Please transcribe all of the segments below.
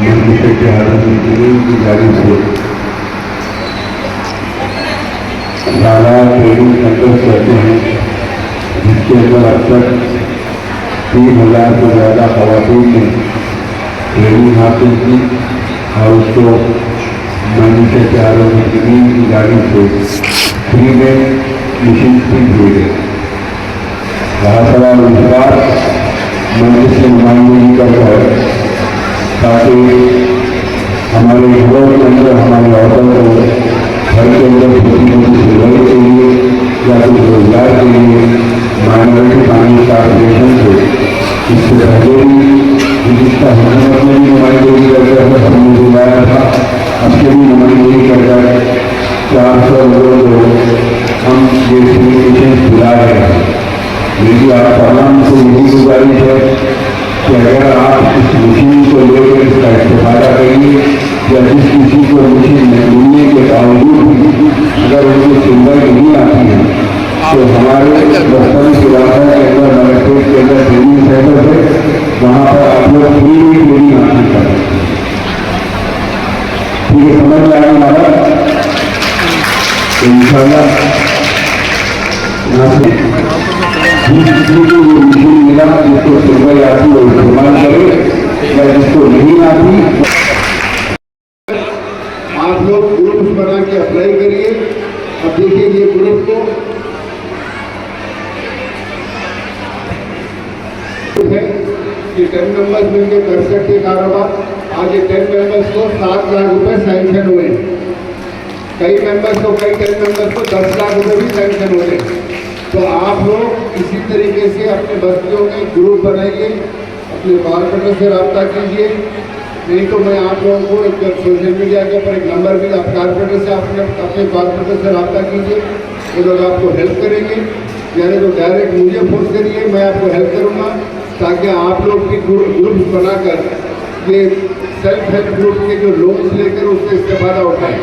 मंत्री के आदमी की जारी से लाला ट्रेनिंग सेंटर कहते हैं, जिसके अंदर अब तक 3,000 से ज़्यादा खवातीन ने ट्रेनिंग हासिल की और उसको मंत्री के आदमी की जारी से फ्री में मशीन भी दी गई। बहुत सारा विश्वास मंदिर से नुमाइंदगी करता है ताकि हमारे युवाओं के अंदर हमारे औरतों को घर के अंदर छोटी मोटी सेवाएं के लिए या कुछ रोजगार के लिए माइनॉरिटी फैमिली कॉर्पोरेशन से इससे पहले भी जिसका हुकूमत में भी नुमाइंदगी करके हमने बुलाया था, अब से भी नुमाइंदगी करकर 400 लोगों को हम ये सेलिब्रेशन बुला रहे हैं। मेरी आप तमाम को यही गुजारिश है कि अगर आप इस मशीन को लेकर इसका इस्तेमाल करिए या जिस किसी को मशीन मिलने के बावजूद भी अगर उनको सिंगल नहीं आती है तो हमारे बस्तर इलाका के अंदर मलेक्ट्रेट के अंदर ट्रेनिंग सेंटर है, वहाँ पर आप लोग फ्री में ट्रेनिंग हासिल कर सकते हैं। ठीक है, समझ में आने वाला इंशाल्लाह यहाँ से जिसको वो मशीन मिला जिसको सिंगल आती वो इस्तेमाल करे या जिसको नहीं आती आप लोग ग्रुप बना के अप्लाई करिए। अब देखिए ये ग्रुप को है कि 10 मेंबर्स मिलकर कर सकते कारोबार। आज ये 10 मेंबर्स को 7 लाख रुपए सैंक्शन हुए, कई मेंबर्स को 10 मेंबर्स को 10 लाख रुपए भी सैंक्शन होते। तो आप लोग इसी तरीके से अपने बस्तियों में ग्रुप बनाइए, अपने कॉर्पोरेटर से रब्ता कीजिए। नहीं तो मैं आप लोगों को एक सोशल मीडिया के ऊपर एक नंबर भी कॉर्पोरेटर से अपने कॉर्पोरेटर से रब्ता कीजिए, वो लोग आपको हेल्प करेंगे। यानी तो डायरेक्ट मुझे फोन करिए, मैं आपको हेल्प करूँगा ताकि आप लोग भी ग्रुप बनाकर ये सेल्फ हेल्प ग्रुप के जो लोन्स लेकर उससे इस्तेफादा उठाएं।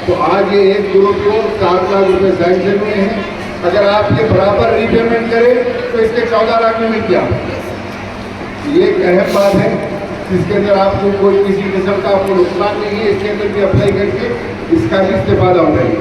तो आज ये एक ग्रुप को 7 लाख रुपए सैंक्शन हुए हैं। अगर आप ये बराबर रीपेमेंट करें तो इसके 14 लाख में मिल गया। ये एक अहम बात है जिसके अंदर आपको कोई किसी किस्म का आपको नुकसान नहीं है। इसके अंदर भी अप्लाई करके इसका भी इस्तेफादा उठाइए।